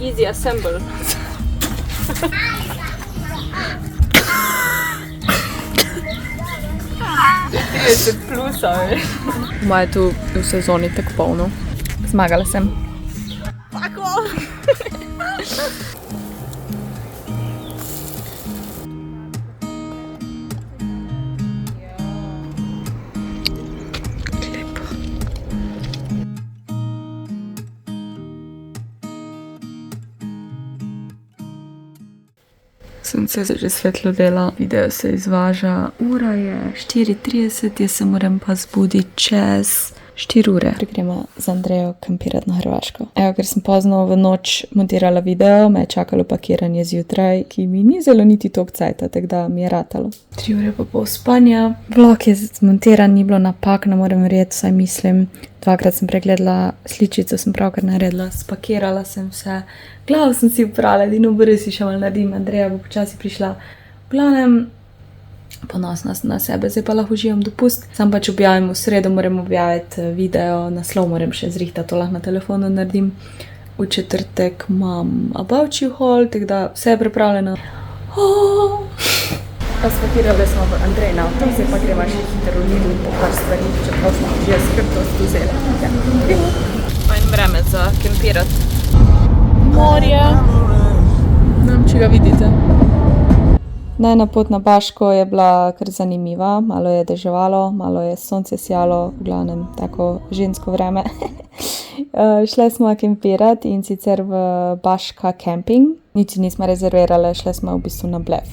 Easy assemble. 30 plusa, veš. Moje tu v sezoni tako polno. Zmagala sem. Tako! Sonce se že svetlo dela, video se izvaža. Ura je 4:30, jaz se moram pa zbuditi čez 4 ure. Gremo z Andrejo kampirati na Hrvaško. Evo, ker sem pozno v noč montirala video, me je čakalo pakiranje zjutraj, ki mi ni zelo niti toliko cajta, tako da mi je ratalo. 3 ure pa pol spanja. Vlog je zmontiran, ni bilo napak, ne morem verjeti, saj mislim. 2krat sem pregledala sličico, sem pravkar naredila, spakirala sem vse. Glavo sem si uprala, edino brez si še malo naredim, Andreja bo počasi prišla. V glavnem, ponosna sem na sebe, zdaj pa lahko uživam dopust. Sam pač objavim v sredo, moram objaviti video, naslov moram še zrihtati, to lahko na telefonu naredim. V četrtek imam About You haul, tako da vse je pripravljeno. Pa spakirali smo v Andrej na avto, zdaj pa greva še hitro v Lidl po par stvari, čeprav smo že skrtost vzeli. Fajn vreme za kempirati. Morje. Nam, če ga vidite. Najna pot na Baško je bila kar zanimiva, malo je deževalo, malo je sonce sijalo, v glavnem tako žensko vreme. Šle smo kempirati in sicer v Baška camping. Nič nismo rezervirali, šle smo v bistvu na Blef.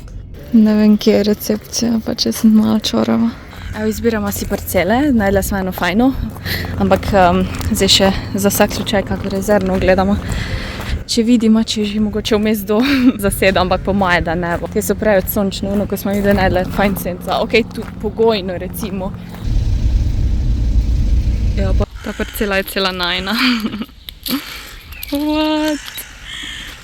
Ne vem, kje je recepcija, pa če sem malo čorava. Evo, izbiramo si parcele, najdela smo eno fajno, ampak zdaj še za vsak slučaj kako rezervno gledamo. Če vidimo, če že mogoče vmes do zaseda, ampak po moje, da ne bo. Te so preveč sončne, ko smo videli najdela fajn senca. Ok, tu pogojno recimo. Ja, pa ta parcela je cela najna. What?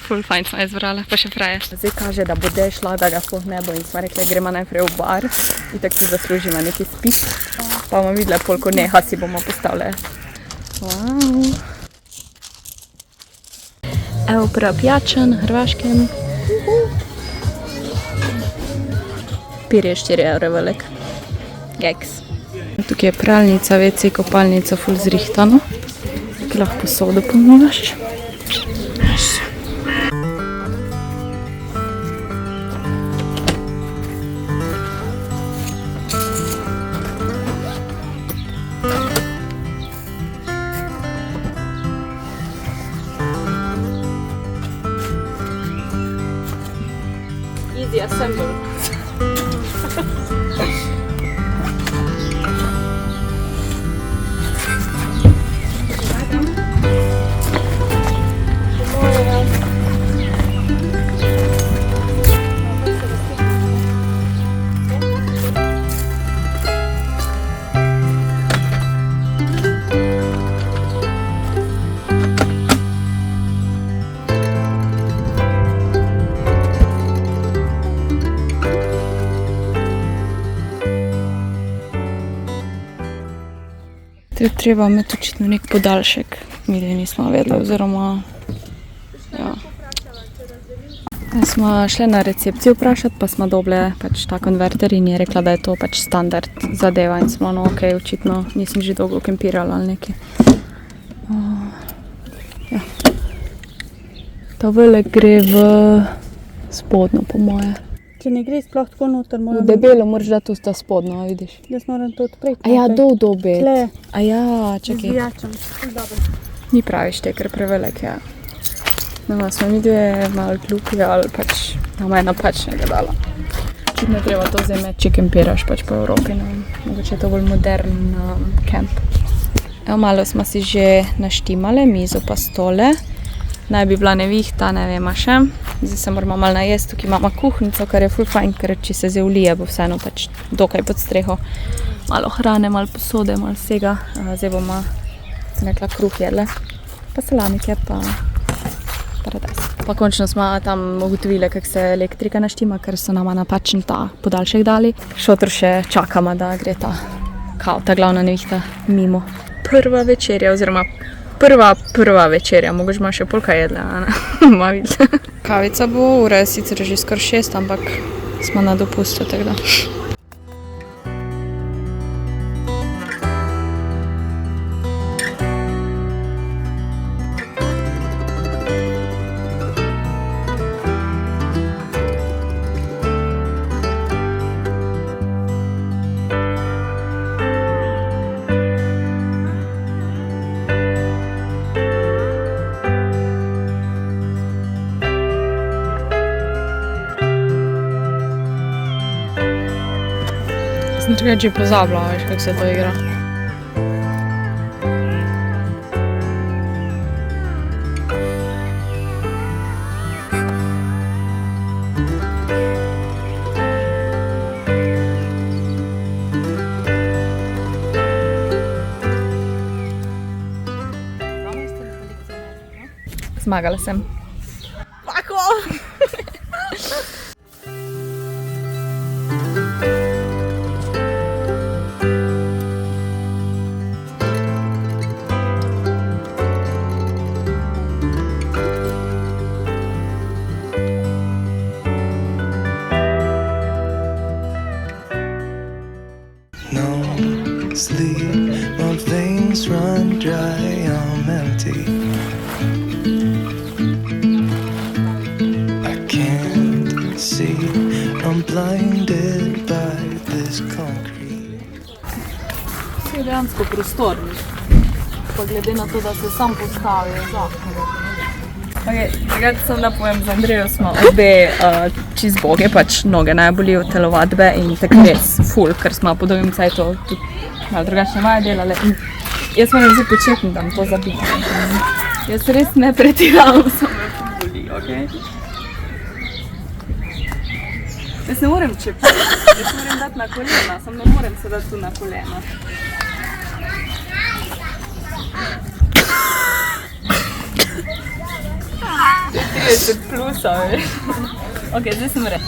Ful fajn smo izbrali, pa še fraje. Zdaj kaže, da bo dešla, da ga sploh ne bo in smo rekli, gremo najprej v bar in tako si zaslužimo neki spis. Pa bomo videli, koliko neha si bomo postavili. Wow. Evo prva pijača na Hrvaškem. Pir je 4 evre velik. Geks. Tukaj je pralnica, WC, kopalnica, ful zrihtano. Tukaj lahko posodo pomolaš. Easy assemble. Treba imeti očitno nek podaljšek. Mi da nismo vedeli, oziroma ja. Smo šli na recepcijo vprašati, pa smo dobili pač ta konverter in je rekla, da je to pač standard zadeva in smo, no okej, očitno nisem že dolgo kempirala ali nekaj. Ja. Ta velik gre v spodnjo, po moje. Če ne gre sploh tako noter, moram... V debelo moraš dati v ta spodnjo, vidiš. Jaz moram to odpreti. A ja, do dobet. Tle. A ja, čakaj. Zvijačam. Dobro. Ni pravi šteker, prevelik, ja. No, smo mi dve malo glupi, ali pač nama je napačnega dala. Očitno treba to zdaj imeti, če kempiraš pač po Evropi, ne vem. Mogoče je to bolj modern kemp. Evo, malo smo si že naštimale, mizo pa stole. Naj bi bila nevihta, ne vema še. Zdaj se moramo malo najesti, tukaj imamo kuhnico, kar je ful fajn, ker če se zdaj ulije, bo vseeno pač dokaj pod streho. Malo hrane, malo posode, malo vsega. Zdaj bomo, sem rekla, kruh jedle, pa salamike, pa paradajz. Pa končno smo tam ugotovili, kako se elektrika naštima, ker so nama napačen ta podaljšek dali. Šotor še čakamo, da gre ta glavna nevihta mimo. Prva večerja, oziroma prva večerja, mogoče ima še polka jedla, ne? Ma videla. Kavica bo, ura je sicer že skoraj 6, ampak smo na dopustu, tako da. Sem tukaj že pozabila, veš, kako se to igra. Zmagala sem. Tako! Sleep, my veins run dry, I'm empty. I can't see, I'm blinded by this concrete. Vse je dejansko prostorni, pa glede na to, da se sam postavijo zakon. Takrat sem da povem, z Andrejo smo obe čist boge, pač noge najbolj od telovadbe in tako res ful, ker smo po dolgem cajtu tudi malo drugačne vaje delale. In jaz moram zdaj početno tam to zabiti. Jaz res ne pretiravam, samo me boli, okej? Jaz ne morem čepiti, jaz moram dati na kolena, samo ne morem se dati tu na kolena. 30 plusa, veš. Ok, zdaj sem red.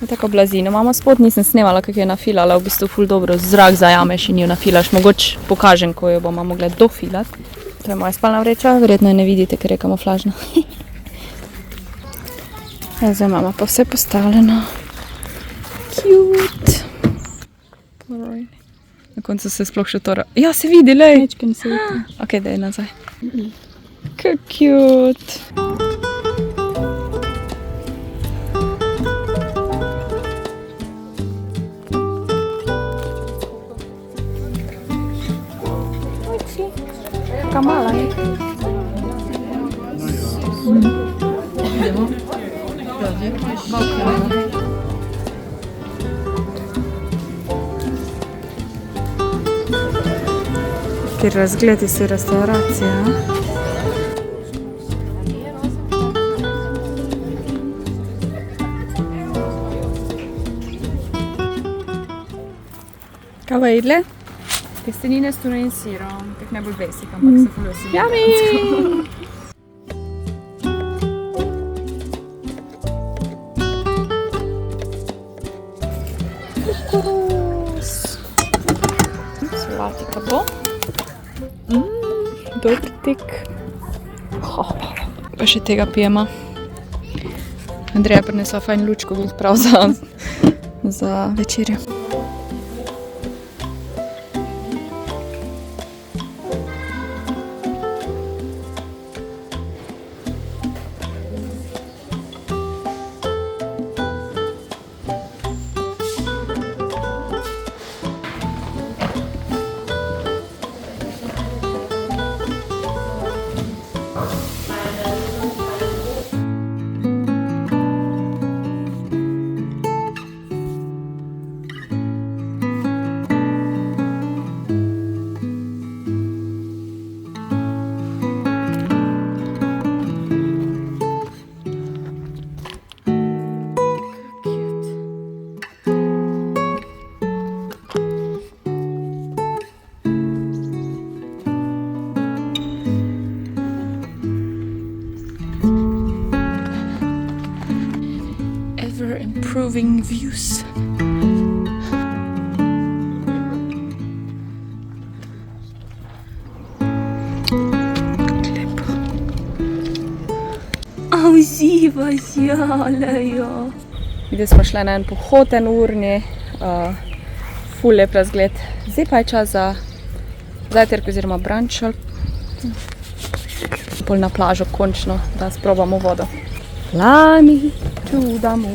Tako blazino imamo spod, nisem snemala, kako je nafilala, v bistvu ful dobro zrak zajameš in jo nafilaš. Mogoče pokažem, ko jo bomo mogli dofilati. To je moja spalna vreča, verjetno jo ne vidite, ker je kamuflažna. Ja, zdaj imamo pa vse postavljeno. Cute. Na koncu se sploh še to... Ja, se vidi, lej! Večkrat se vidi. Ok, daj nazaj. Kako cute! Taka mala je. Ker razgledi se restauracija. Kaj pa jedle? Testenine s tuno in sirom, tak najbolj basic, ampak se ful veseli. Yummy! Salatika bo. Dortik. Pa še tega pijema. Andreja prinesla fajn lučko, prav za večerjo. Improving views. uživaš, jalejo. Videli smo šli na en pohod urni, ful lep razgled. Zdaj pa je čas za zajtrk oziroma brunch. Pol na plažo končno, da sprobamo vodo. Lami, čudamo.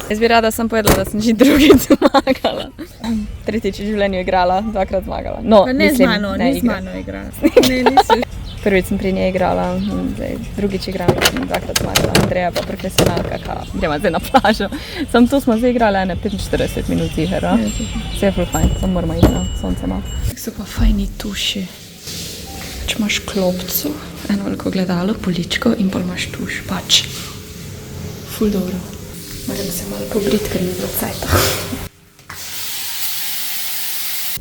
Jaz bi rada sem povedala, da sem že drugič zmagala. Tretjič v življenju igrala, dvakrat zmagala. No, Ne z mano, ni z mano igrala. Ne, nisi. Prvič sem pri njej igrala, zdaj drugič igram, dvakrat zmagala. Andreja pa profesionalka, gremo zdaj na plažo. Sam tu smo zdaj igrali 45 minut ziher, vse je ful fajn, samo moramo iti na sonce malo. So pa fajni tuši. Pač imaš klopco, eno veliko gledalo, poličko in pol imaš tuš, pač. Ful dobro. Moram se malo pobriti, ker ni bilo cajta.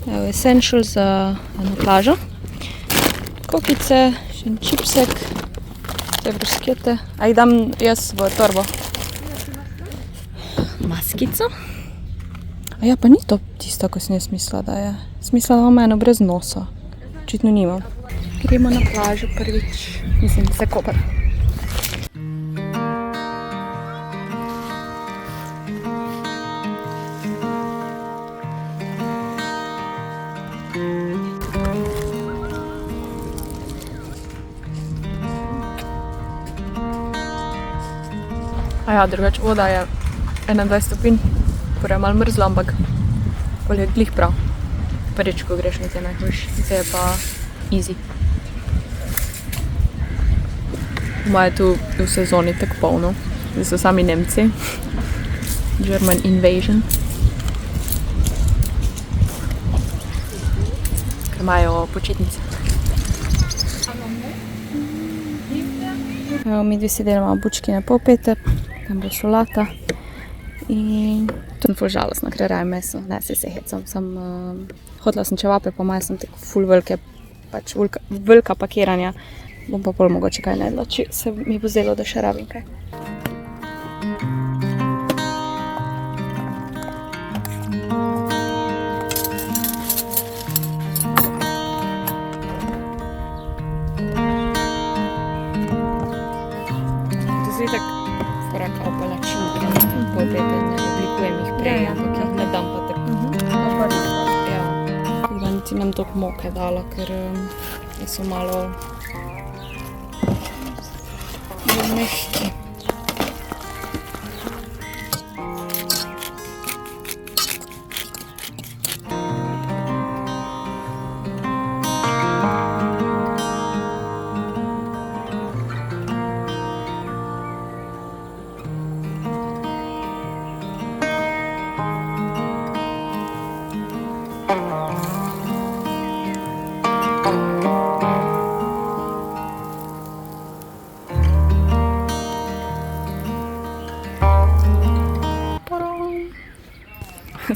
Evo, essential za eno plažo. Kokice, še en čipsek, te bruskete. A jih dam jaz v torbo? Maskico. A ja, pa ni to tisto, ko sem jaz mislila, da je. Smisla, da imam eno brez nosa. Očitno nimam. Gremo na plažo prvič. Mislim, se Koper. A ja, drugače voda je 21 stopinj, torej je malo mrzlo, ampak pol je glih prav. Prvič, ko greš na te najhujš, zdaj je pa easy. Doma je tu v sezoni tako polno, zdaj so sami Nemci. German invasion. Ker imajo počitnice. Evo, mi dve si delamo bučkine polpete, tam bo solata in to sem ful žalostna, ker raje meso, ne se hecam, hotela sem čevape, pa malo sem tako ful velike, pač velika pakiranja, bom pa pol mogoče kaj najedla, če se mi bo zdelo, da še rabim kaj. Zvitek fora kao palačinke, polpete, ne oblikujem jih prej, ampak jih ne dam pa tako. Ja, da niti nem toliko moke dala, ker so malo mehki.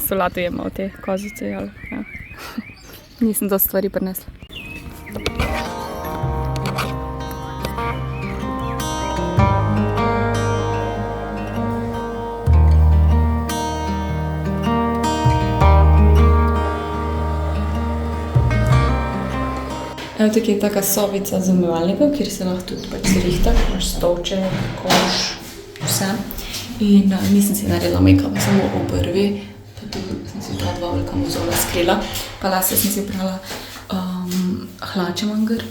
Solato jemo v te kozice, ali ja. Nisem dosti stvari prinesla. Evo, tukaj je taka sobica z umivalnikom, kjer se lahko tudi pač zrihta, imaš stolče, koš, vse. In nisem si naredila make-upa, samo obrvi. Tu sem si bila dva velika mozolja skrila, pa lase sem si uprala hlače mangar,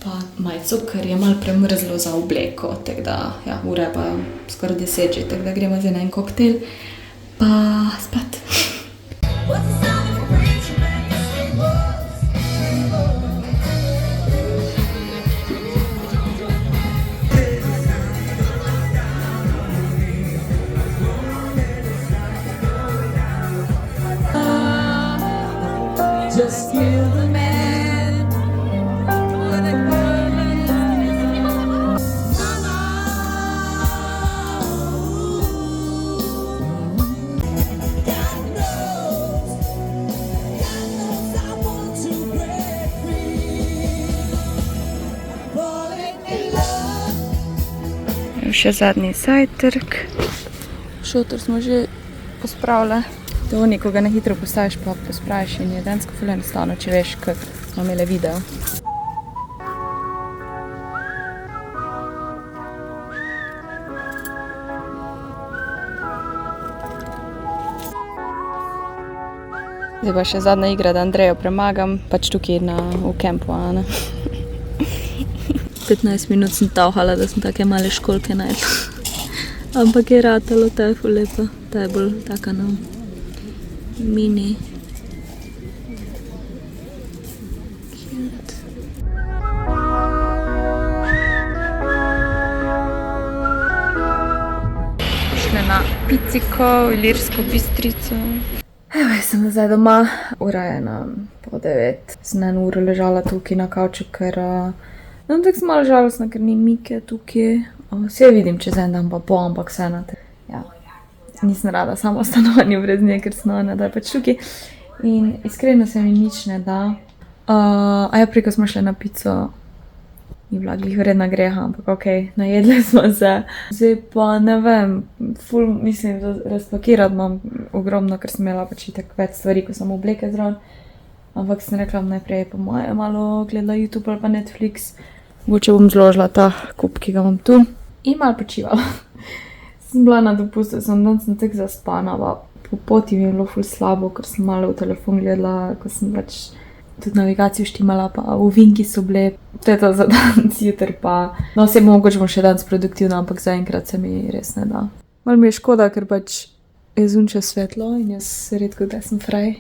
pa majico, ker je malo premrzlo za obleko, tako da, ja, ura je pa skoraj 10 že, tako da gremo zdaj na en koktel, pa spat. Just kill the man. God knows I want to break free. Falling in love. še zadnji zajtrk. Šotor smo že pospravili. To nekoga na hitro postaviš pa pospraviš in je dansko ful enostavno, če veš, kak smo imeli video. Zdaj pa še zadnja igra, da Andrejo premagam, pač tukaj v kempu, a ne. 15 minut sem tavhala, da sem take male školke najdla. Ampak je ratalo, ta je ful lepa. Ta je bolj taka mini. Cute. Šli na piciko v Ilirsko Bistrico. Evo, jaz sem zdaj doma. Ura je na pol 9. Sem eno uro ležala tukaj na kavču, ker tako sem malo žalostna, ker ni Mike tukaj. Vse vidim čez en dan pa bo, ampak vseeno. Ja. Nisem rada samo v stanovanju brez nje, ker sem ona, da je pač tukaj. In iskreno se mi nič ne da. Preko smo šli na pico, ni bila glih vredna greha, ampak okej, najedli smo se. Zdaj pa ne vem, ful mislim, da razpakirati imam ogromno, ker sem imela pač itak več stvari, ko sem obleke zraven. Ampak sem rekla najprej po moje malo gledala YouTube ali pa Netflix. Mogoče bom zložila ta kup, ki ga imam tu. In malo počivala. Sem bila na dopustu, sem tako zaspana, po poti mi je bilo ful slabo, ker sem malo v telefon gledala, ko sem pač tudi navigacijo štimala, pa ovinki so bile. To je to za danes, jutri pa. No, vse mogoče bom še danes produktivna, ampak zaenkrat se mi res ne da. Malo mi je škoda, ker pač je zunče svetlo in jaz redko da sem fraj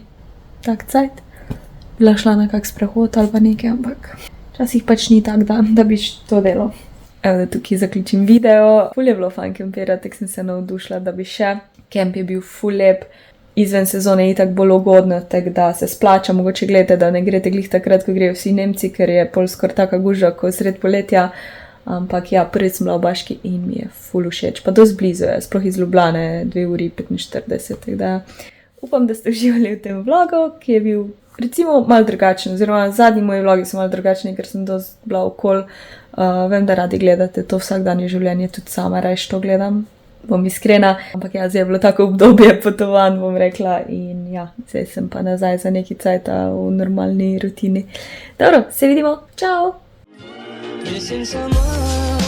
tak cajt. Bila šla na kak sprehod ali pa nekaj, ampak včasih pač ni tak dan, da bi to delo. Evo, da tukaj zaključim video. Ful je bilo fajn kempirati, tako sem se navdušila, da bi še. Kemp je bil ful lep. Izven sezone je itak bolj ugodno, tako da se splača. Mogoče gledate, da ne greste glih takrat, ko grejo vsi Nemci, ker je pol skoraj taka gužva, ko sred poletja. Ampak ja, prvič sem bila v Baški in mi je ful všeč. Pa dosti blizu je, sploh iz Ljubljane, 2 uri 45, tako da upam, da ste uživali v tem vlogu, ki je bil recimo malo drugačen, oziroma zadnji moji vlogi so malo drugačni, ker sem dosti bila okol. Vem, da radi gledate to vsakdanje življenje, tudi sama rajš to gledam, bom iskrena. Ampak ja, zdaj je bilo tako obdobje potovanj, bom rekla, in ja, zdaj sem pa nazaj za neki cajta v normalni rutini. Dobro, se vidimo, čau! Missing someone